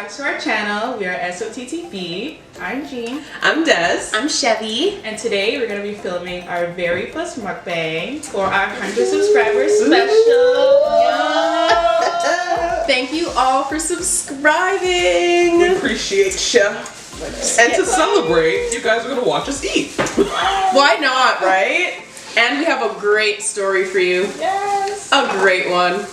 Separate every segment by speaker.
Speaker 1: back to our channel. We are Sottb. I'm Jean.
Speaker 2: I'm Des.
Speaker 3: I'm Chevy.
Speaker 1: And today we're going to be filming our very first mukbang for our 100 subscribers special.
Speaker 3: Yeah. Thank you all for subscribing.
Speaker 2: We appreciate you. And to celebrate, you guys are going to watch us eat.
Speaker 3: Why not, right? And we have a great story for you.
Speaker 1: Yes.
Speaker 3: A great one.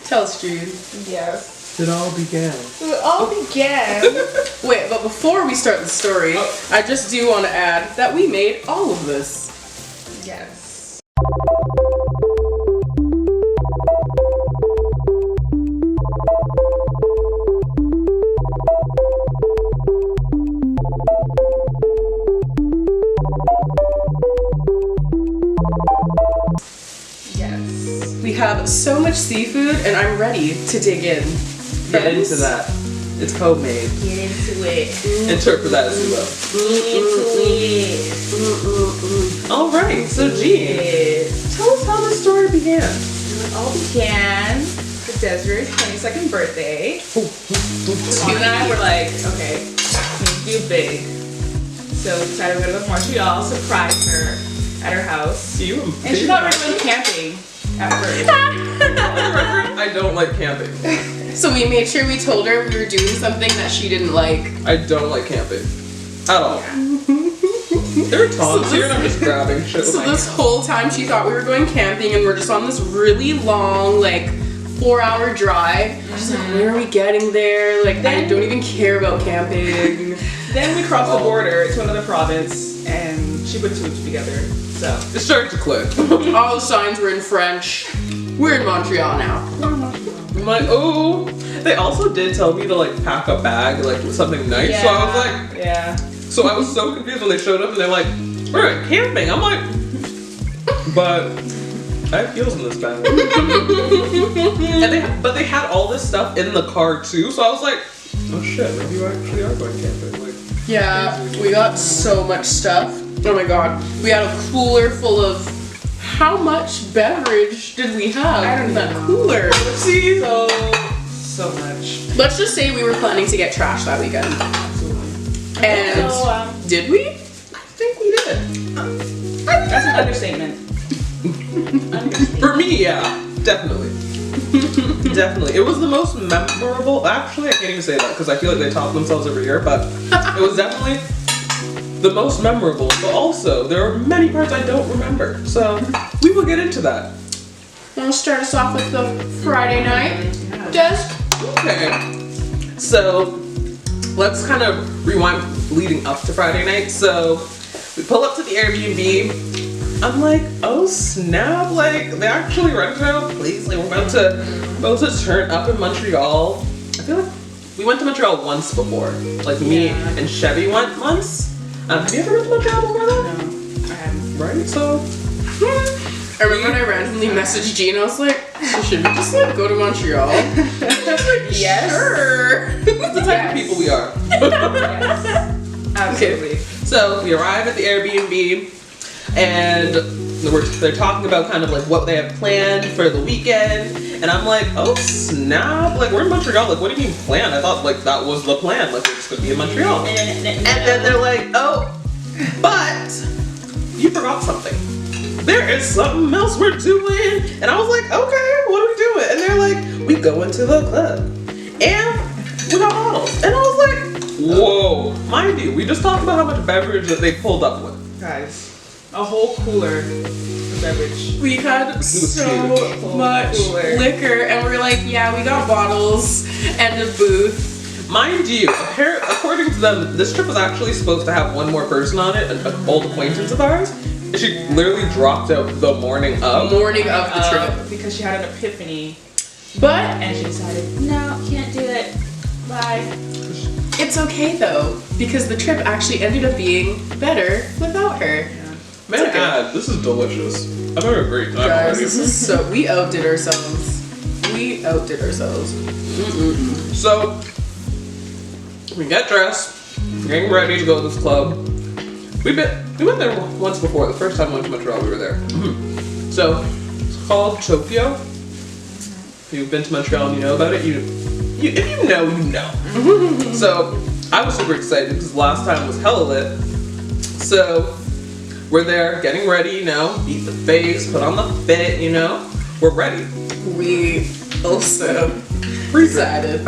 Speaker 3: Tell us, Jude.
Speaker 1: Yes.
Speaker 2: It all began.
Speaker 1: It all began.
Speaker 3: Wait, but before we start the story, I just do want to add that we made all of this.
Speaker 1: Yes. Yes.
Speaker 3: We have so much seafood, and I'm ready to dig in.
Speaker 2: Get into that. It's homemade.
Speaker 1: Get into it.
Speaker 2: Interpret that as you will. Alright, so Jean, tell us how this story began.
Speaker 1: It all began with Desiree's 22nd birthday. You and I were like, okay, we need to do big. So we decided we're gonna go to Montreal, surprise her at her house. And she thought we were going camping at first.
Speaker 2: I don't like camping.
Speaker 3: So we made sure we told her we were doing something that she didn't like.
Speaker 2: I don't like camping. At all. There are tongs here and I'm just grabbing shit with
Speaker 3: So
Speaker 2: my
Speaker 3: this
Speaker 2: hands.
Speaker 3: whole time she thought we were going camping and we're just on this really long, like, 4-hour drive. She's like, where are we getting there? Like, I don't even care about camping.
Speaker 1: Then we crossed the border to another province and she put two and two together. So
Speaker 2: It started to click.
Speaker 3: All the signs were in French. We're in Montreal now.
Speaker 2: I'm like, oh. They also did tell me to like pack a bag like with something nice. So I was like,
Speaker 1: yeah.
Speaker 2: so I was so confused when they showed up and they're like, we're going camping. I'm like, but I have heels in this bag. And they had all this stuff in the car too. So I was like, oh shit, maybe you actually are going camping. Like,
Speaker 3: Yeah, we got so much stuff. Oh my god. We had a cooler full of... How much beverage did we have in that cooler?
Speaker 2: see,
Speaker 1: So much.
Speaker 3: Let's just say we were planning to get trashed that weekend.
Speaker 1: Absolutely.
Speaker 3: And did we?
Speaker 2: I think we did.
Speaker 1: That's an understatement.
Speaker 2: For me, yeah, definitely. Definitely. It was the most memorable. Actually, I can't even say that because I feel like they top themselves every year, but it was definitely the most memorable. But also, there are many parts I don't remember. So, we will get into that.
Speaker 3: Want to start us off with the Friday night? Des?
Speaker 2: Okay. So, let's kind of rewind leading up to Friday night. So, we pull up to the Airbnb. I'm like, oh snap, like they actually rented out a place. Like we're about to turn up in Montreal. I feel like we went to Montreal once before. Like me and Chevy went once. Have you ever been to Montreal before that?
Speaker 1: No, I haven't.
Speaker 2: Right? So
Speaker 3: I remember when I randomly messaged Jean, I was like, so should we just like go to Montreal?
Speaker 1: Yes.
Speaker 3: Sure.
Speaker 2: that's the type of people we are.
Speaker 1: Yes. Absolutely.
Speaker 2: So we arrive at the Airbnb and they're talking about kind of like what they have planned for the weekend. And I'm like, oh snap, like we're in Montreal, like what do you mean planned? I thought like that was the plan, like we're just gonna be in Montreal. And then they're like, oh, but you forgot something. There is something else we're doing. And I was like, okay, what are we doing? And they're like, we go into the club and we got bottles. And I was like, whoa, mind you, we just talked about how much beverage that they pulled up with.
Speaker 1: Guys, a whole cooler of beverage.
Speaker 3: We had so much liquor and we were like, yeah, we got bottles and a booth.
Speaker 2: Mind you, according to them, this trip was actually supposed to have one more person on it, an old acquaintance of ours. And she literally dropped out the morning of.
Speaker 3: The trip.
Speaker 1: Because she had an epiphany.
Speaker 3: But
Speaker 1: And she decided, no, can't do it. Bye.
Speaker 3: it's okay though, because the trip actually ended up being better without her.
Speaker 2: Man, this is delicious. I've had a great time
Speaker 3: Guys,
Speaker 2: already.
Speaker 3: this is so, we outdid ourselves.
Speaker 2: So, we get dressed, getting ready to go to this club. We went there once before. The first time I went to Montreal, we were there. So, it's called Tokyo. If you've been to Montreal and you know about it, if you know, you know. So I was super excited because last time was hella lit. So we're there getting ready, you know, beat the face, put on the fit, you know. We're ready.
Speaker 3: We also decided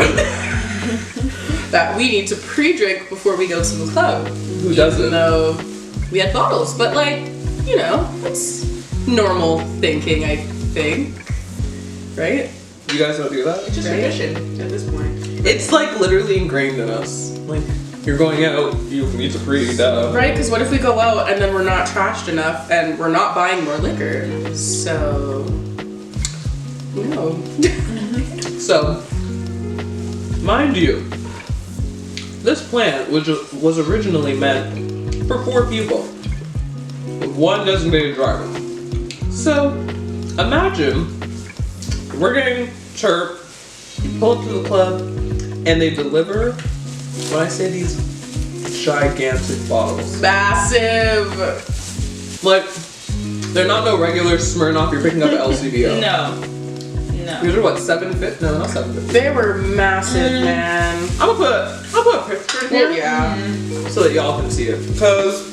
Speaker 3: that we need to pre-drink before we go to the club.
Speaker 2: Who doesn't?
Speaker 3: Even though we had bottles, but like, you know, it's normal thinking, I think. Right?
Speaker 2: You guys don't do that?
Speaker 1: It's just tradition at this point.
Speaker 2: It's like literally ingrained in us. Like, you're going out, you need to pre, duh.
Speaker 3: Right, because what if we go out and then we're not trashed enough and we're not buying more liquor? So, no.
Speaker 2: So, mind you, this plant was originally meant for 4 people, with 1 designated driver. So, imagine we're getting chirp, you pull up to the club, and they deliver, when I say these gigantic bottles.
Speaker 3: Massive.
Speaker 2: Like, they're not no regular Smirnoff you're picking up at LCBO.
Speaker 1: No.
Speaker 2: These are what, 750? No, not 750.
Speaker 3: They were massive, man.
Speaker 2: I'll put a picture in here.
Speaker 3: Well, yeah.
Speaker 2: So that y'all can see it. Because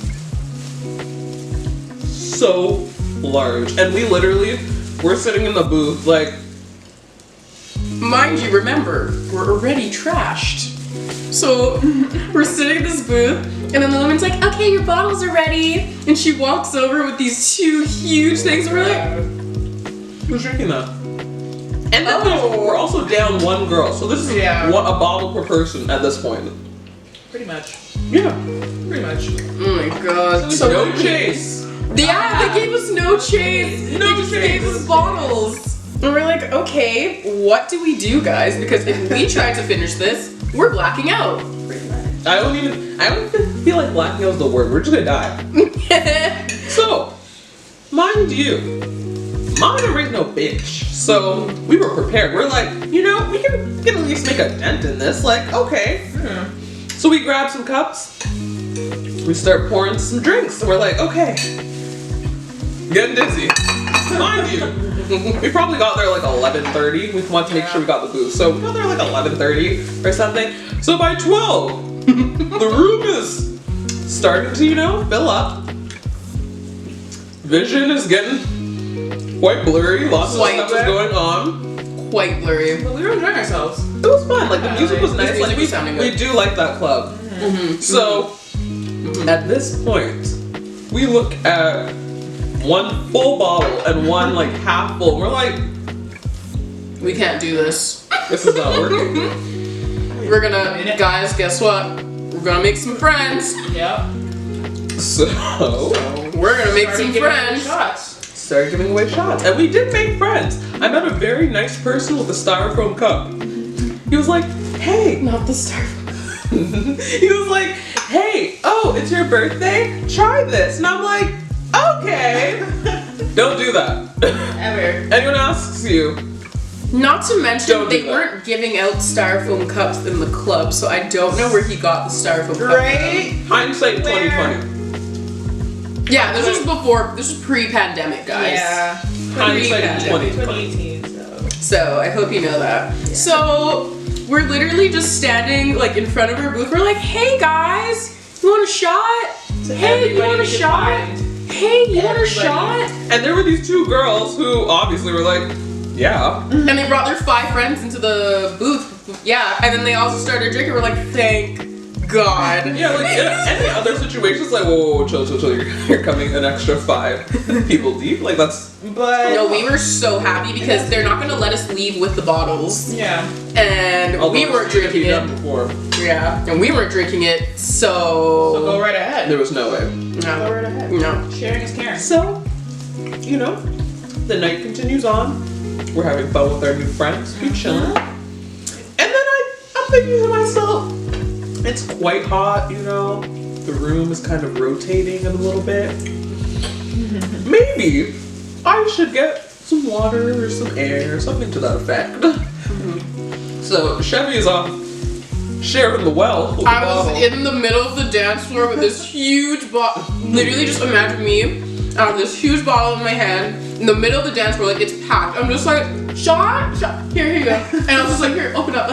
Speaker 2: so large. And we literally, we're sitting in the booth like,
Speaker 3: Mind you, remember, we're already trashed. So we're sitting in this booth, and then the woman's like, okay, your bottles are ready. And she walks over with these 2 huge things, and we're like,
Speaker 2: who's drinking that? And then we're also down 1 girl. So this is a bottle per person at this point.
Speaker 1: Pretty much.
Speaker 2: Yeah.
Speaker 1: Pretty much.
Speaker 3: oh my god.
Speaker 2: So no chase.
Speaker 3: Yeah, they gave us no chase. They just gave us bottles. And we're like, okay, what do we do, guys? Because if we try to finish this, we're blacking out.
Speaker 1: Pretty much.
Speaker 2: I don't even feel like blacking out is the word. We're just gonna die. So, mind you, Mama ain't no bitch. So we were prepared. We're like, you know, we can at least make a dent in this. Like, okay. So we grab some cups. We start pouring some drinks. And we're like, okay. Getting dizzy. Mind you, we probably got there like 11:30. We wanted to make sure we got the booth. So we got there like 11:30 or something. So by 12, the room is starting to, you know, fill up. Vision is getting quite blurry. Lots of stuff is going on.
Speaker 3: Quite blurry.
Speaker 1: But we were enjoying ourselves.
Speaker 2: It was fun. Like the music was nice. Like we do like that club. So at this point, we look at 1 full bottle and 1 like half full. We're like,
Speaker 3: we can't do this.
Speaker 2: this is not working.
Speaker 3: We're gonna, guys, guess what? We're gonna make some friends.
Speaker 1: Yep.
Speaker 2: So
Speaker 3: We're gonna make some friends.
Speaker 2: started giving away shots, and we did make friends. I met a very nice person with a styrofoam cup. He was like, "Hey,"
Speaker 3: Not the styrofoam.
Speaker 2: he was like, "Hey, oh, it's your birthday? Try this." And I'm like, "Okay." Don't do that.
Speaker 1: Ever.
Speaker 2: Anyone asks you,
Speaker 3: Not to mention,
Speaker 2: Don't do
Speaker 3: they
Speaker 2: that.
Speaker 3: weren't giving out styrofoam cups in the club, so I don't know where he got the styrofoam cup.
Speaker 1: Right?
Speaker 2: hindsight 2020.
Speaker 3: Yeah, this was before, this was pre-pandemic, guys.
Speaker 1: Yeah.
Speaker 2: Hindsight
Speaker 3: Pre-pandemic.
Speaker 2: 2020.
Speaker 1: 2018, so.
Speaker 3: So I hope you know that. So we're literally just standing like in front of our booth. We're like, hey guys, you want a shot? Hey, you want a shot? Hey, you want a shot?
Speaker 2: And there were these 2 girls who obviously were like, "Yeah."
Speaker 3: And they brought their 5 friends into the booth. Yeah, and then they also started drinking. We're like, thank God.
Speaker 2: Yeah, like in any other situations, like, whoa, chill, you're coming an extra 5 people deep. Like that's, but
Speaker 3: No, we were so happy because they're not gonna let us leave with the bottles.
Speaker 1: Yeah.
Speaker 3: And we weren't drinking it.
Speaker 2: before.
Speaker 3: Yeah, and we weren't drinking it,
Speaker 1: So go
Speaker 3: so.
Speaker 1: right ahead.
Speaker 2: There was no way.
Speaker 1: Go
Speaker 3: No.
Speaker 1: right ahead.
Speaker 3: No.
Speaker 1: Sharing is caring.
Speaker 2: So, you know, the night continues on. We're having fun with our new friends. We're chilling. And then I'm thinking to myself, it's quite hot, you know. The room is kind of rotating a little bit. Maybe I should get some water or some air, something to that effect. So Chevy is off sharing the well with the
Speaker 3: I was
Speaker 2: bottle.
Speaker 3: in the middle of the dance floor with this huge bottle. Literally, just imagine me. I have this huge bottle in my hand in the middle of the dance floor, like it's packed. I'm just like, shot. Here you go. And I was just like, here, open up.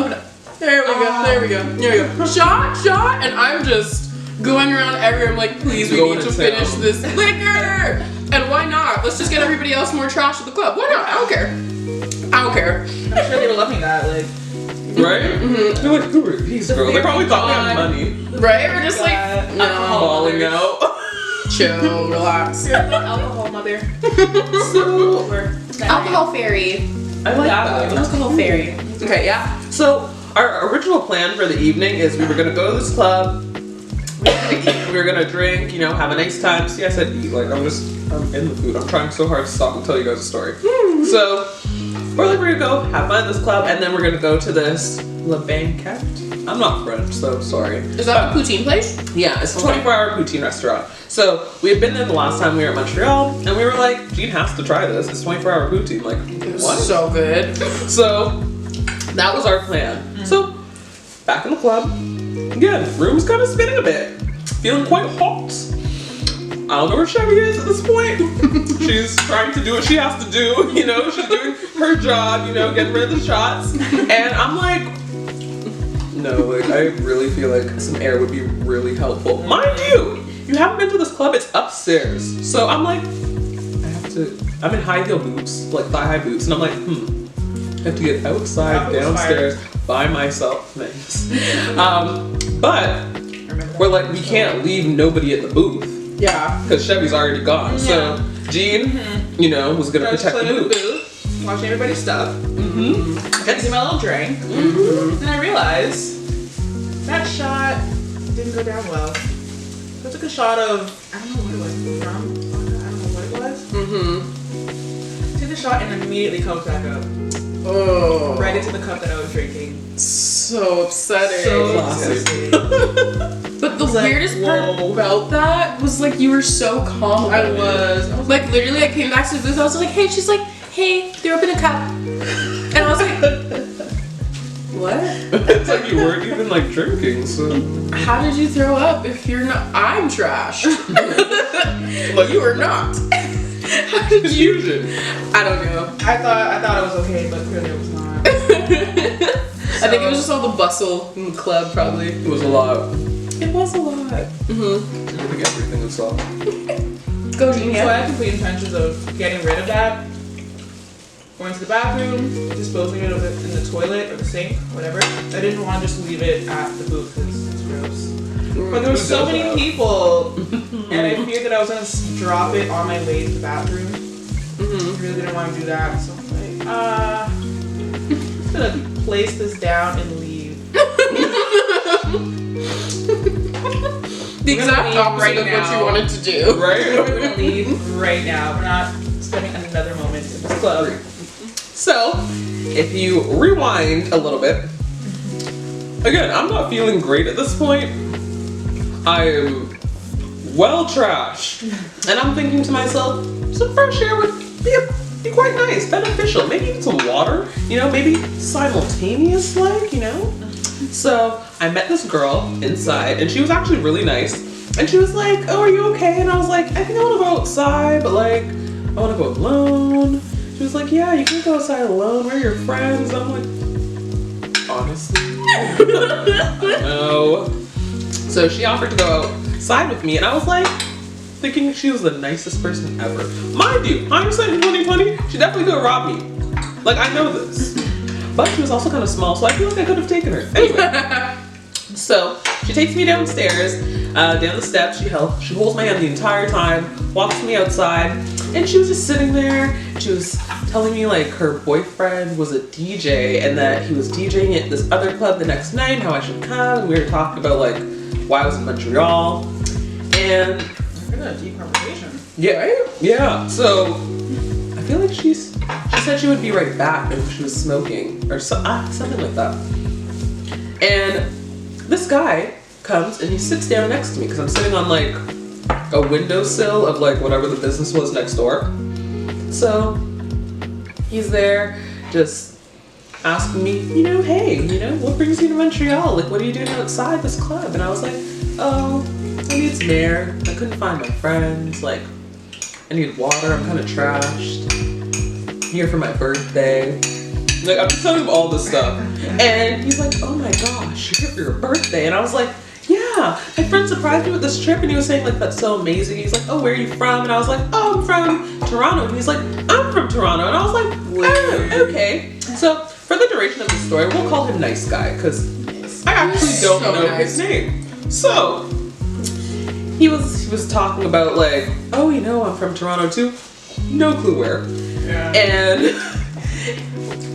Speaker 3: There we go. Shot, and I'm just going around everywhere. I'm like, please, we need to finish this liquor. And why not? Let's just get everybody else more trash at the club. Why not? I don't care.
Speaker 1: I'm sure they were loving that, like.
Speaker 2: Right? Mm-hmm. They're like, who are these girls? They probably thought we had money.
Speaker 3: Right? We're just like, no.
Speaker 2: Falling out.
Speaker 3: Chill, relax.
Speaker 1: Alcohol mother.
Speaker 2: So,
Speaker 3: alcohol fairy.
Speaker 2: I like that.
Speaker 3: Alcohol fairy. Okay, yeah.
Speaker 2: So, our original plan for the evening is we were gonna go to this club. We were gonna eat. We were gonna drink. You know, have a nice time. See, I said eat. Like I'm in the food. I'm trying so hard to stop and tell you guys a story. So. We're gonna go have fun at this club, and then we're gonna go to this Le Banquet. I'm not French, so sorry.
Speaker 3: Is that a poutine place?
Speaker 2: Yeah, it's a 24-hour poutine restaurant. So we had been there the last time we were at Montreal, and we were like, Jean has to try this. It's 24-hour poutine. Like, what?
Speaker 3: So good.
Speaker 2: So that was our plan. So back in the club, again, room's kind of spinning a bit, feeling quite hot. I don't know where Chevy is at this point. She's trying to do what she has to do, you know, she's doing her job, you know, getting rid of the shots. And I'm like, no, like, I really feel like some air would be really helpful. Mind you, you haven't been to this club, it's upstairs. So I'm like, I'm in high heel boots, like thigh high boots, and I'm like, I have to get outside, downstairs, by myself. Thanks. But we're like, we can't leave nobody at the booth.
Speaker 3: Yeah.
Speaker 2: Because Chevy's already gone. Yeah. So Jean, you know, was going to protect the booth.
Speaker 1: Watching everybody's stuff. Getting my little drink. And I realized that shot didn't go down well. So I took a shot of, I don't know what it was, rum? I don't know what it was. Took the shot and immediately comes back up.
Speaker 3: Oh.
Speaker 1: Right into the cup that I was drinking.
Speaker 3: So upsetting.
Speaker 1: So upsetting.
Speaker 3: But the weirdest part about that was like you were so calm.
Speaker 1: I was
Speaker 3: like literally I came back to the booth, I was like, hey, she's like, hey, throw up in a cup. And I was like, what?
Speaker 2: It's like you weren't even like drinking, so.
Speaker 3: How did you throw up if you're not? I'm trash.
Speaker 2: Like,
Speaker 3: you are not.
Speaker 2: How did you?
Speaker 3: I don't know.
Speaker 1: I thought it was okay, but clearly it was not.
Speaker 3: I think it was just all the bustle in the club, probably.
Speaker 2: It was a lot.
Speaker 3: It was a lot.
Speaker 2: I think everything was soft.
Speaker 3: Go, Jean.
Speaker 1: So I had complete intentions of getting rid of that, going to the bathroom, disposing it of it in the toilet or the sink, whatever. I didn't want to just leave it at the booth because it's gross. But there were so many people, and I feared that I was going to drop it on my way to the bathroom. I really didn't want to do that, so I'm like, I'm just going to place this down and leave.
Speaker 3: The exact opposite of what you wanted to do.
Speaker 2: Right?
Speaker 1: We're going to leave right now. We're not spending another moment in this club.
Speaker 2: So, if you rewind a little bit, again, I'm not feeling great at this point. I am well trashed. And I'm thinking to myself, some fresh air would be quite nice, beneficial. Maybe even some water, you know, maybe simultaneous, like, you know? So I met this girl inside, and she was actually really nice. And she was like, oh, are you okay? And I was like, I think I want to go outside, but like, I want to go alone. She was like, yeah, you can go outside alone. We're your friends. I'm like, honestly, no. So she offered to go outside with me, and I was like, thinking she was the nicest person ever. Mind you, hindsight in 2020, she definitely could have robbed me. Like, I know this. But she was also kind of small, so I feel like I could have taken her. Anyway, so she takes me downstairs, down the steps. She holds my hand the entire time, walks me outside, and she was just sitting there. She was telling me like her boyfriend was a DJ and that he was DJing at this other club the next night, how I should come. And we were talking about like why I was in Montreal, and
Speaker 1: a deep conversation.
Speaker 2: Yeah, right? Yeah. So I feel like she said she would be right back if she was smoking or something like that. And this guy comes and he sits down next to me because I'm sitting on like a windowsill of like whatever the business was next door. So he's there just asking me, hey, what brings you to Montreal? Like, what are you doing outside this club? And I was like, oh, I need some air. I couldn't find my friends. Like, I need water. I'm kind of trashed. I'm here for my birthday. Like, I'm just telling him all this stuff. And he's like, oh my gosh, you're here for your birthday. And I was like, yeah, my friend surprised me with this trip. And he was saying, like, that's so amazing. He's like, oh, where are you from? And I was like, oh, I'm from Toronto. And he's like, I'm from Toronto. And I was like, oh, okay. So for the duration of the story, we'll call him Nice Guy, because I actually don't know his name. So he was talking about, like, oh, you know, I'm from Toronto too. No clue where. Yeah. And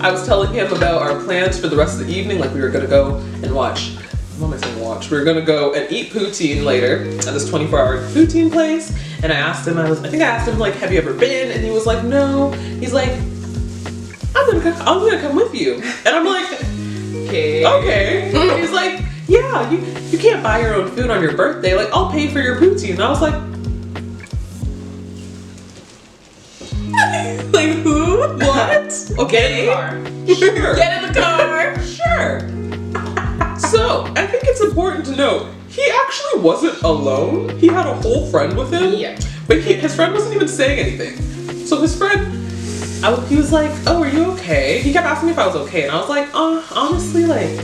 Speaker 2: I was telling him about our plans for the rest of the evening. Like, we were gonna go and watch. What am I saying watch? We were gonna go and eat poutine later at this 24-hour poutine place. And I asked him, I think I asked him, like, have you ever been? And he was like, no. He's like, I'm gonna come with you. And I'm like, okay. And he's like, yeah, you can't buy your own food on your birthday. Like, I'll pay for your poutine. And I was like,
Speaker 3: like, who? What? Okay.
Speaker 2: Get in the car. Sure.
Speaker 3: Get in the car.
Speaker 2: Sure. So, I think it's important to note, he actually wasn't alone. He had a whole friend with him.
Speaker 3: Yeah.
Speaker 2: But his friend wasn't even saying anything. So his friend, he was like, oh, are you okay? He kept asking me if I was okay. And I was like, honestly, like,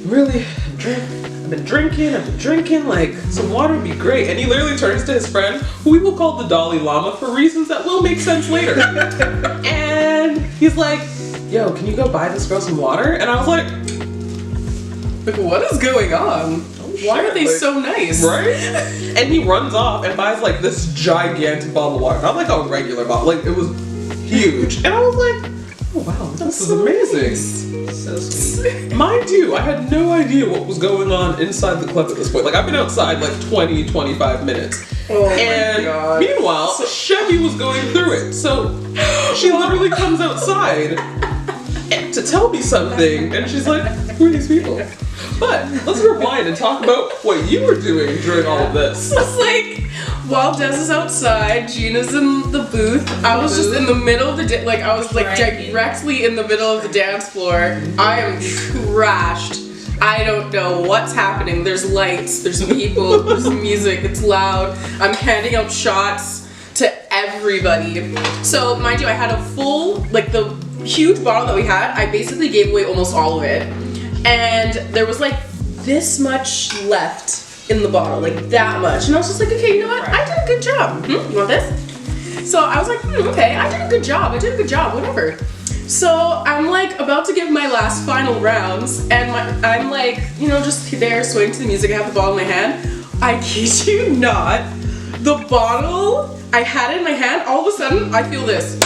Speaker 2: really, I've been drinking, like, some water would be great. And he literally turns to his friend, who we will call the Dalai Lama for reasons that will make sense later. And he's like, yo, can you go buy this girl some water? And I was like,
Speaker 3: what is going on? Why are they so nice?
Speaker 2: Right? And he runs off and buys, like, this gigantic bottle of water. Not like a regular bottle. Like, it was huge. And I was like, oh, wow, this is amazing.
Speaker 3: So sweet.
Speaker 2: Mind you, I had no idea what was going on inside the club at this point. Like, I've been outside, like, 20-25 minutes.
Speaker 3: Oh
Speaker 2: and
Speaker 3: my God.
Speaker 2: Meanwhile, Chevy was going through it. So she literally comes outside to tell me something. And she's like, who are these people? But let's rewind and talk about what you were doing during all of this.
Speaker 3: It's like, while Des is outside, Gina's in the booth. I was just in the middle of the I was like directly in the middle of the dance floor. I am trashed. I don't know what's happening. There's lights, there's people, there's music, it's loud. I'm handing out shots to everybody. So mind you, I had a full, like the huge bottle that we had, I basically gave away almost all of it. And there was like this much left in the bottle, like that much. And I was just like, okay, you know what? I did a good job. You want this? So I was like, okay, I did a good job, whatever. So I'm like about to give my last final rounds, and I'm like, you know, just there swaying to the music. I have the bottle in my hand. I kid you not, the bottle, I had it in my hand, all of a sudden I feel this.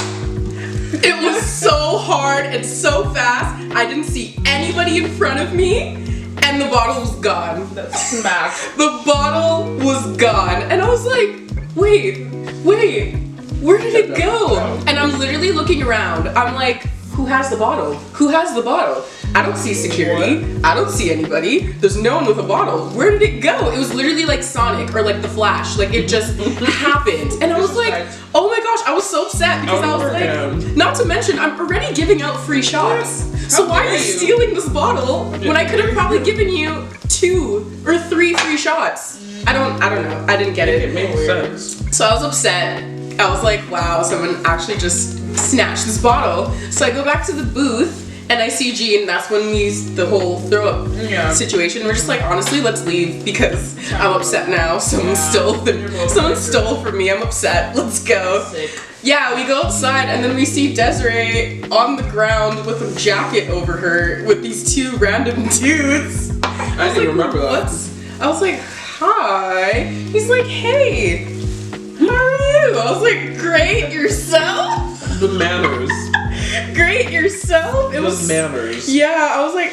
Speaker 3: It was so hard and so fast. I didn't see anybody in front of me, and the bottle was gone.
Speaker 1: That smack.
Speaker 3: The bottle was gone. And I was like, wait, where did it go? And I'm literally looking around. I'm like, who has the bottle? Who has the bottle? I don't see security. I don't see anybody. There's no one with a bottle. Where did it go? It was literally like Sonic or like the Flash. Like it just happened. And I was like, oh my gosh, I was so upset because I was like, not to mention, I'm already giving out free shots. So why are you stealing this bottle when I could have probably given you 2 or 3 free shots? I don't know. I didn't get it.
Speaker 2: It made sense.
Speaker 3: So I was upset. I was like, wow, someone actually just snatched this bottle. So I go back to the booth and I see G, and that's when the whole throw up situation. We're just like, honestly, let's leave because I'm upset now. Someone stole from me. I'm upset. Let's go. Yeah, we go outside and then we see Desiree on the ground with a jacket over her with these 2 random dudes.
Speaker 2: I didn't remember that.
Speaker 3: I was like, hi. He's like, hey, how are you? I was like, great, yourself?
Speaker 2: The manners.
Speaker 3: Great, yourself? It was
Speaker 2: manners.
Speaker 3: Yeah, I was like,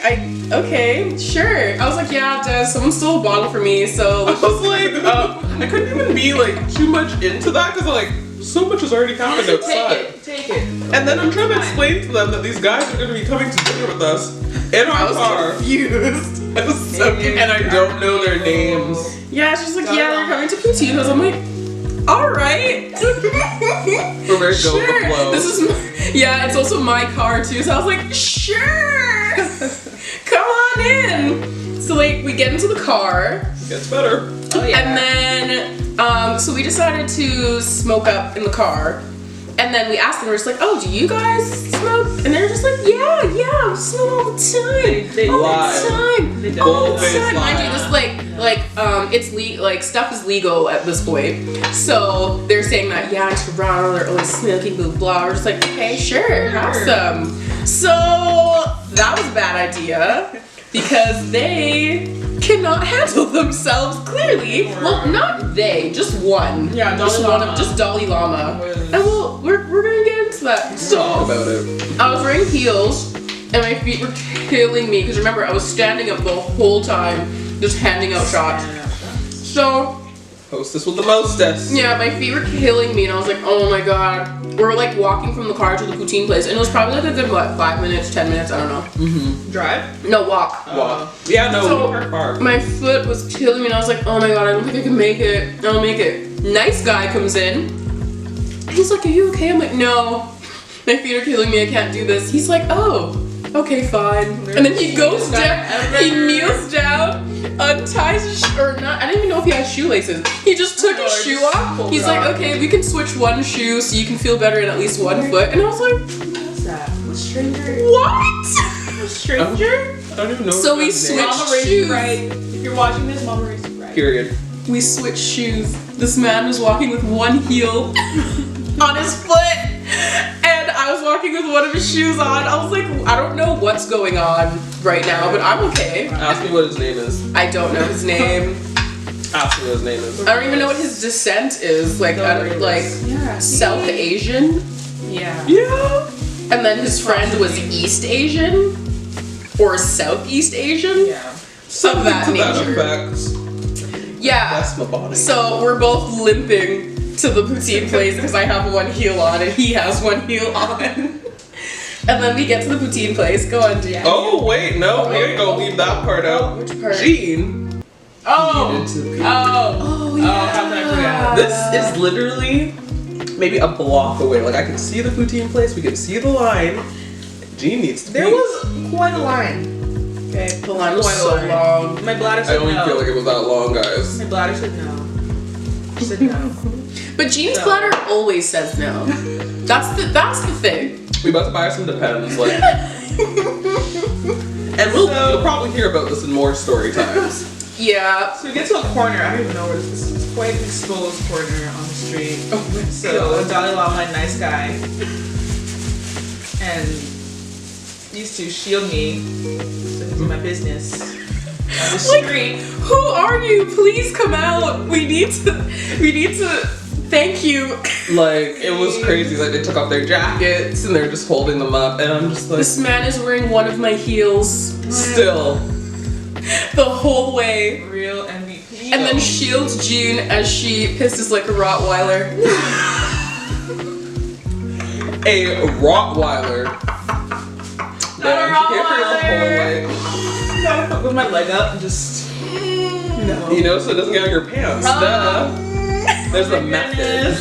Speaker 3: okay, sure. I was like, yeah, Des, someone stole a bottle from me, so.
Speaker 2: I was like, I couldn't even be like too much into that because like so much has already happened outside.
Speaker 1: Take it.
Speaker 2: And then I'm trying to explain to them that these guys are going to be coming to dinner with us in our car.
Speaker 3: Confused.
Speaker 2: I was so confused. And I don't know their names.
Speaker 3: Yeah, she's like, yeah, they're coming to Poutinos. I'm like, all right.
Speaker 2: We're very go with the flow.
Speaker 3: This is, it's also my car too. So I was like, sure, come on in. So like, we get into the car.
Speaker 2: Gets better.
Speaker 3: Oh yeah. And then, so we decided to smoke up in the car. And And then we asked them, we're just like, oh, do you guys smoke? And they're just like, yeah, we smoke all the time.
Speaker 1: They
Speaker 3: all
Speaker 2: lie.
Speaker 3: the time.
Speaker 1: They
Speaker 3: All the
Speaker 2: Bullface
Speaker 3: time. Mind you,
Speaker 2: lie.
Speaker 3: this like stuff is legal at this point. So they're saying that, yeah, in Toronto, they're always smoking, blah, blah. We're just like, okay, sure, have some. So that was a bad idea because they cannot handle themselves, clearly. Well, not they, just one.
Speaker 1: Yeah,
Speaker 3: just
Speaker 1: Dalai
Speaker 3: one
Speaker 1: Lama.
Speaker 3: of just Dalai Lama. And we're gonna get into that.
Speaker 2: Talk
Speaker 3: So
Speaker 2: about it.
Speaker 3: I was wearing heels and my feet were killing me because remember I was standing up the whole time just handing out shots. So
Speaker 2: Hostess with the mostest.
Speaker 3: yeah, my feet were killing me and I was like, oh my god. We were like walking from the car to the poutine place and it was probably like a good, 5 minutes, 10 minutes, I don't know.
Speaker 1: Drive?
Speaker 3: No, walk.
Speaker 2: Wow. Yeah, no,
Speaker 3: So,
Speaker 2: we're far.
Speaker 3: my foot was killing me and I was like, oh my god, I don't think I can make it. I'll make it. Nice guy comes in. He's like, are you okay? I'm like, no. My feet are killing me, I can't do this. He's like, oh, okay, fine. And then he goes down, he kneels down, unties his or not, I don't even know if he has shoelaces. He just took his shoe off. He's like, okay, we can switch one shoe so you can feel better in at least one foot. And I was like,
Speaker 1: What's that? A stranger?
Speaker 3: what?
Speaker 1: A stranger?
Speaker 2: I don't even know.
Speaker 3: So we
Speaker 2: his name.
Speaker 3: switched
Speaker 1: Mama raised you
Speaker 3: shoes.
Speaker 1: right. If you're watching this, Mama raised you right.
Speaker 2: Period.
Speaker 3: We switched shoes. This man was walking with one heel on his foot, and I was walking with one of his shoes on. I was like, I don't know what's going on right now, but I'm okay.
Speaker 2: Ask me what his name is.
Speaker 3: I don't know his name.
Speaker 2: Ask me what his name is.
Speaker 3: I don't even know what his descent is. Like,
Speaker 1: Yeah.
Speaker 3: South Asian,
Speaker 1: Yeah.
Speaker 2: Yeah.
Speaker 3: and then his friend was East Asian or Southeast Asian.
Speaker 1: Yeah.
Speaker 3: Of that
Speaker 2: To that
Speaker 3: nature.
Speaker 2: effect.
Speaker 3: Yeah.
Speaker 2: That's my body.
Speaker 3: So we're both limping to the poutine place because I have one heel on and he has one heel on. And then we get to the poutine place. Go on, Jean.
Speaker 2: Oh wait, no, we ain't gonna leave that part out.
Speaker 3: Which part?
Speaker 2: Gene.
Speaker 1: Oh.
Speaker 2: needed to pee.
Speaker 3: Oh yeah.
Speaker 1: how can I forget?
Speaker 2: This is literally maybe a block away. Like I can see the poutine place, we can see the line. Gene needs to pee.
Speaker 1: There was quite a line. Okay.
Speaker 3: The line was
Speaker 1: Quite a
Speaker 3: so
Speaker 1: line.
Speaker 3: long.
Speaker 1: My bladder
Speaker 2: I
Speaker 1: said
Speaker 2: don't
Speaker 1: no.
Speaker 2: feel like it was that long, guys.
Speaker 1: My bladder said no. She said no.
Speaker 3: But Jean's
Speaker 1: So-
Speaker 3: bladder always says no. That's the thing.
Speaker 2: We about to buy some Depends, like. And you'll probably hear about this in more story times.
Speaker 3: Yeah.
Speaker 1: So we get to a corner. I don't even know where this is. Quite an exposed corner on the street.
Speaker 3: Oh my
Speaker 1: So Dalai Lama, a nice guy, and used to shield me so he do my business on the
Speaker 3: Like,
Speaker 1: street.
Speaker 3: who are you? Please come out. We need to thank you.
Speaker 2: Like, it was crazy. Like, they took off their jackets and they're just holding them up. And I'm just like,
Speaker 3: This man is wearing one of my heels
Speaker 2: still.
Speaker 3: the whole way.
Speaker 1: Real MVP.
Speaker 3: And then shields Jean as she pisses like a Rottweiler.
Speaker 2: A Rottweiler. Damn, she can't figure the whole way.
Speaker 1: I put my leg up and just no.
Speaker 2: You know, so it doesn't get on your pants. Duh. There's a method.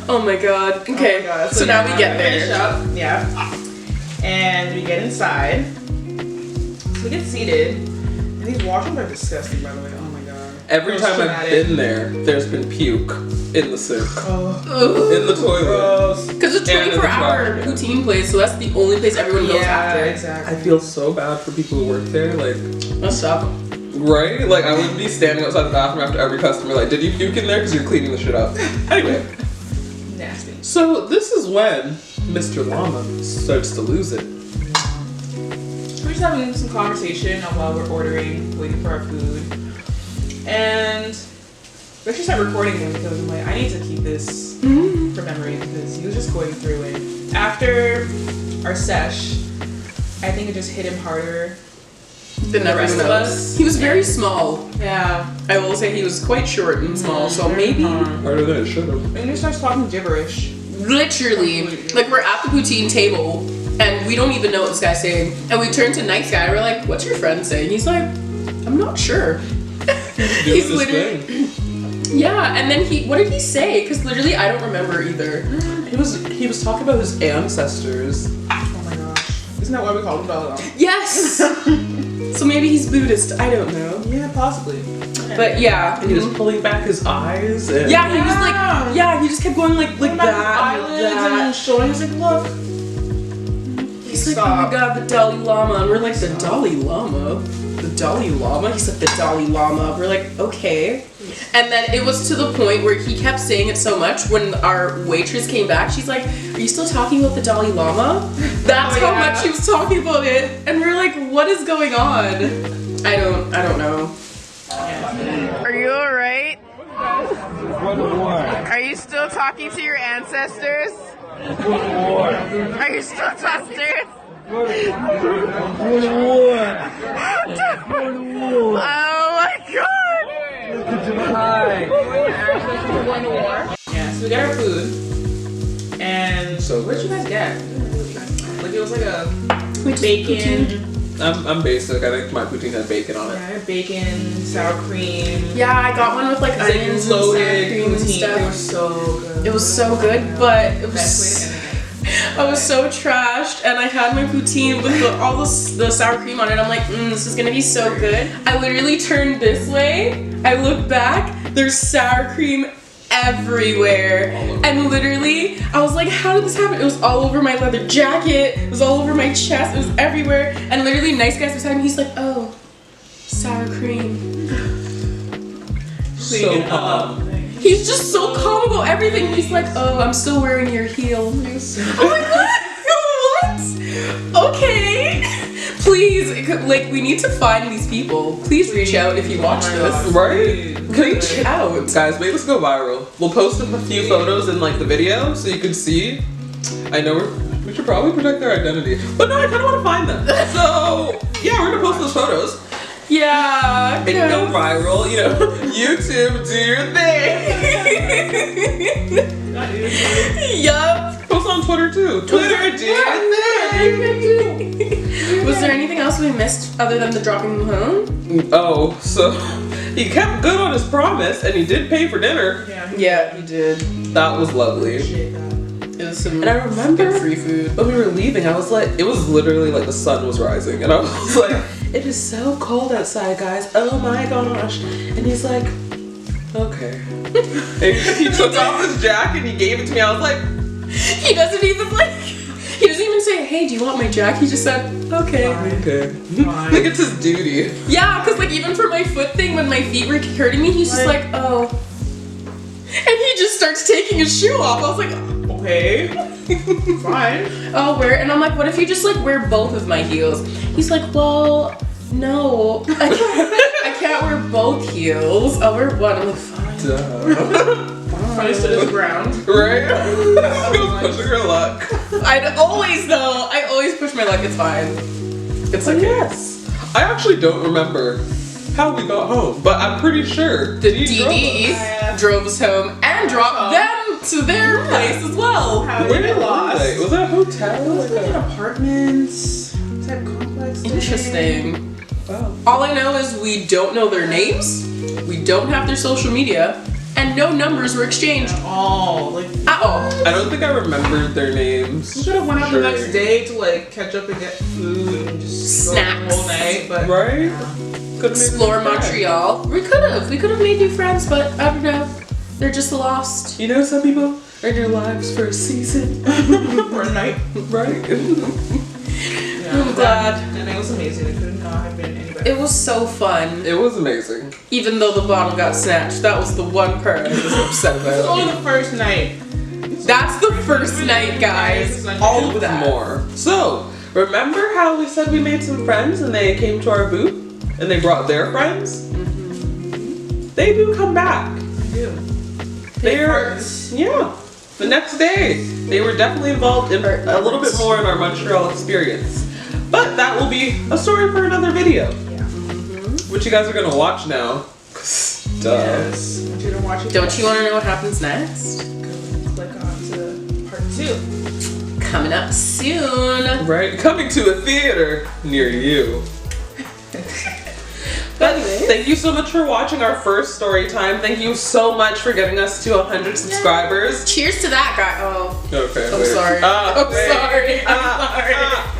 Speaker 3: Oh my god. Okay.
Speaker 1: Oh my God.
Speaker 3: So now we get
Speaker 1: Finish
Speaker 3: there.
Speaker 1: up. Yeah. And we get inside. So we get seated. And these washrooms are disgusting, by the way. Oh my god.
Speaker 2: Every
Speaker 1: Gross,
Speaker 2: time I've
Speaker 1: traumatic.
Speaker 2: been there, there's been puke in the sink.
Speaker 1: Oh,
Speaker 2: In the toilet.
Speaker 1: gross.
Speaker 3: Because it's a
Speaker 2: And in the
Speaker 3: 24-hour
Speaker 2: trash.
Speaker 3: poutine place, so that's the only place everyone goes
Speaker 1: Yeah,
Speaker 3: after.
Speaker 1: exactly.
Speaker 2: I feel so bad for people who work there. Like,
Speaker 3: What's up?
Speaker 2: right? Like, I would be standing outside the bathroom after every customer, like, did you puke in there? Because you're cleaning the shit up. Anyway.
Speaker 1: Nasty.
Speaker 2: So, this is when Mr. Llama starts to lose it.
Speaker 1: We're just having some conversation while we're ordering, waiting for our food. And we actually start recording him because I'm like, I need to keep this for memory because he was just going through it. After our sesh, I think it just hit him harder.
Speaker 3: Than
Speaker 1: The rest
Speaker 3: everyone
Speaker 1: of
Speaker 3: else.
Speaker 1: us.
Speaker 3: He was very small.
Speaker 1: Yeah.
Speaker 3: I will say he was quite short and small, so maybe
Speaker 2: Harder than it should have.
Speaker 1: And he just starts talking gibberish.
Speaker 3: literally, like we're at the poutine table and we don't even know what this guy's saying. And we turn to nice guy, we're like, what's your friend saying? He's like, I'm not sure. He's
Speaker 2: Doing
Speaker 3: literally,
Speaker 2: his thing.
Speaker 3: yeah, and then what did he say? Because literally I don't remember either.
Speaker 2: He was talking about his ancestors.
Speaker 1: Oh my gosh. Isn't that why we call him Dalai Lama?
Speaker 3: Yes! So maybe he's Buddhist. I don't know.
Speaker 2: Yeah, possibly.
Speaker 3: But yeah.
Speaker 2: And he was pulling back his eyes. And
Speaker 3: Yeah, he was like, yeah, he just kept going like that.
Speaker 1: Eyelids and showing us like, look.
Speaker 3: He's like, oh my god, the Dalai Lama. And we're like, the Dalai Lama? The Dalai Lama? He's like, the Dalai Lama. We're like, okay. And then it was to the point where he kept saying it so much when our waitress came back, she's like, are you still talking about the Dalai Lama? That's how much he was talking about it. And we're like, what is going on? I don't know.
Speaker 4: Are you alright? Are you still talking to your ancestors? Are you still sisters? Oh my god!
Speaker 1: Yeah, so we got our food. And
Speaker 2: So
Speaker 1: what'd you guys get? Like it was like a
Speaker 3: Which
Speaker 1: bacon.
Speaker 2: I'm basic. I think my poutine had bacon on it.
Speaker 1: Yeah, bacon, sour cream.
Speaker 3: Yeah, I got one with like
Speaker 1: It's like
Speaker 3: onions and sour
Speaker 1: loaded
Speaker 3: cream and
Speaker 1: poutine. They were
Speaker 3: stuff.
Speaker 1: so good.
Speaker 3: It was so good, but it
Speaker 1: Best way
Speaker 3: was.
Speaker 1: to end the night.
Speaker 3: I was so trashed, and I had my poutine with all the sour cream on it. I'm like, this is gonna be so good. I literally turned this way. I looked back. There's sour cream everywhere, and literally, I was like, how did this happen? It was all over my leather jacket. It was all over my chest. It was everywhere. And literally, nice guy beside me. He's like, oh, sour cream.
Speaker 2: So calm.
Speaker 3: He's just so calm about everything. He's like, oh, I'm still wearing your heel. I'm like, what? Okay. Please, like, we need to find these people. Please reach out if you watch this.
Speaker 2: Right?
Speaker 3: Reach out.
Speaker 2: Guys, make this go viral. We'll post a few photos in like the video so you can see. I know we should probably protect their identity. But no, I kind of want to find them. So, yeah, we're going to post those photos.
Speaker 3: Yeah.
Speaker 2: Make it go viral, you know. YouTube, do your thing.
Speaker 3: Yup.
Speaker 2: Post on Twitter too. Twitter, do your thing.
Speaker 3: Was there anything else we missed other than the dropping them home?
Speaker 2: Oh, so he kept good on his promise and he did pay for dinner.
Speaker 3: Yeah, he did.
Speaker 2: That was lovely.
Speaker 3: It was some
Speaker 2: And I remember
Speaker 3: good free food.
Speaker 2: when we were leaving, I was like, it was literally like the sun was rising. And I was like, it is so cold outside, guys. Oh my gosh. And he's like, okay. And he took off his jacket and he gave it to me. I was like,
Speaker 3: He doesn't even say, hey, do you want my jacket? He just said, okay.
Speaker 2: okay. Like it's his duty.
Speaker 3: Yeah, because like even for my foot thing, when my feet were hurting me, he's just like, oh. And he just starts taking his shoe off. I was like,
Speaker 1: Okay. Fine.
Speaker 3: oh, and I'm like, what if you just like wear both of my heels? He's like, well, no, I can't wear both heels. I'll wear one. I'm like, fine.
Speaker 1: Probably stood his ground.
Speaker 2: Right? Go pushing her luck.
Speaker 3: I always push my luck. It's fine. It's
Speaker 2: So
Speaker 3: okay.
Speaker 2: yes. I actually don't remember how we got home, but I'm pretty sure
Speaker 3: The
Speaker 2: Dee
Speaker 3: DD drove us home and dropped them to their place as well.
Speaker 1: How did
Speaker 2: Where
Speaker 1: we get
Speaker 2: were
Speaker 1: lost?
Speaker 2: they? Was that a hotel?
Speaker 1: It was like an apartment type complex thing.
Speaker 3: Interesting.
Speaker 2: Wow.
Speaker 3: All I know is we don't know their names, we don't have their social media, and no numbers were exchanged
Speaker 1: Oh, like
Speaker 3: at all.
Speaker 2: I don't think I remembered their names.
Speaker 1: we should have went out
Speaker 2: Sure.
Speaker 1: the next day to like catch up and get food and just go
Speaker 3: Snacks.
Speaker 1: the whole night. But
Speaker 2: Right? Could've made
Speaker 3: Explore
Speaker 2: new friends.
Speaker 3: Montreal. We could have made new friends, but I don't know. They're just lost.
Speaker 2: You know, some people are in your lives for a season.
Speaker 1: for a night.
Speaker 2: Right?
Speaker 1: Yeah,
Speaker 3: I'm glad.
Speaker 1: And it was amazing. It could not have been any better.
Speaker 3: It was so fun.
Speaker 2: It was amazing.
Speaker 3: Even though the bottle got snatched, that was the one part I was upset
Speaker 1: It was
Speaker 3: about.
Speaker 1: only the first night.
Speaker 3: That's the first night, guys. All of that.
Speaker 2: More. So, remember how we said we made some friends and they came to our booth and they brought their friends?
Speaker 3: Mm-hmm.
Speaker 2: They do come back. They're,
Speaker 1: Parts.
Speaker 2: yeah. The next day, they were definitely involved in a little bit more in our Montreal experience. But that will be a story for another video.
Speaker 1: Yeah.
Speaker 2: Which you guys are gonna watch now. Duh.
Speaker 1: Yes. I want you to watch it.
Speaker 3: Don't you want to know what happens next?
Speaker 1: Click on to part 2.
Speaker 3: Coming up soon.
Speaker 2: Right? Coming to a theater near you. But thank you so much for watching our first story time. Thank you so much for getting us to 100 subscribers.
Speaker 3: Cheers to that guy. Oh.
Speaker 2: Okay.
Speaker 3: I'm
Speaker 2: wait.
Speaker 3: sorry.
Speaker 2: Ah,
Speaker 3: I'm
Speaker 2: wait.
Speaker 3: sorry. I'm
Speaker 2: Ah,
Speaker 3: sorry.
Speaker 2: ah.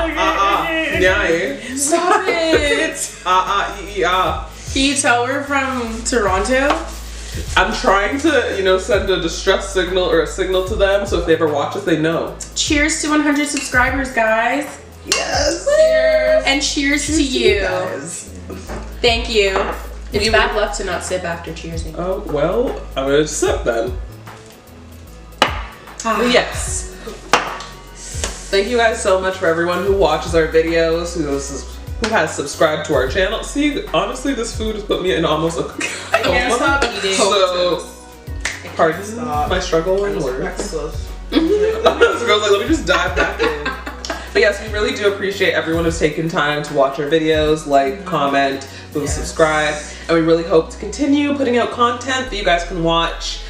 Speaker 3: Oh no.
Speaker 2: Yeah,
Speaker 3: Can you tell we're from Toronto?
Speaker 2: I'm trying to, you know, send a distress signal or a signal to them so if they ever watch us, they know.
Speaker 3: Cheers to 100 subscribers, guys.
Speaker 2: Yes.
Speaker 3: Cheers. And cheers to you.
Speaker 2: Guys.
Speaker 3: Thank you. It's bad luck to not sip after cheersing.
Speaker 2: Oh, well, I'm gonna sip then. Yes. Thank you guys so much for everyone who watches our videos, who has subscribed to our channel. See, honestly, this food has put me in almost a coma.
Speaker 1: I can't stop eating.
Speaker 2: So, pardon my struggle in words. Girls, like, let me just dive back in. But yes, we really do appreciate everyone who's taken time to watch our videos, like, comment, subscribe, and we really hope to continue putting out content that you guys can watch.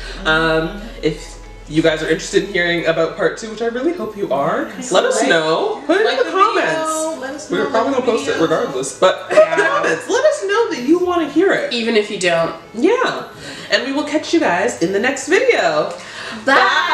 Speaker 2: If you guys are interested in hearing about part 2, which I really hope you are, let us know. Put it in the comments.
Speaker 1: Let us know.
Speaker 2: We're probably gonna post it regardless, but in the comments, let us know that you want to hear it.
Speaker 3: Even if you don't.
Speaker 2: Yeah. And we will catch you guys in the next video.
Speaker 3: Bye.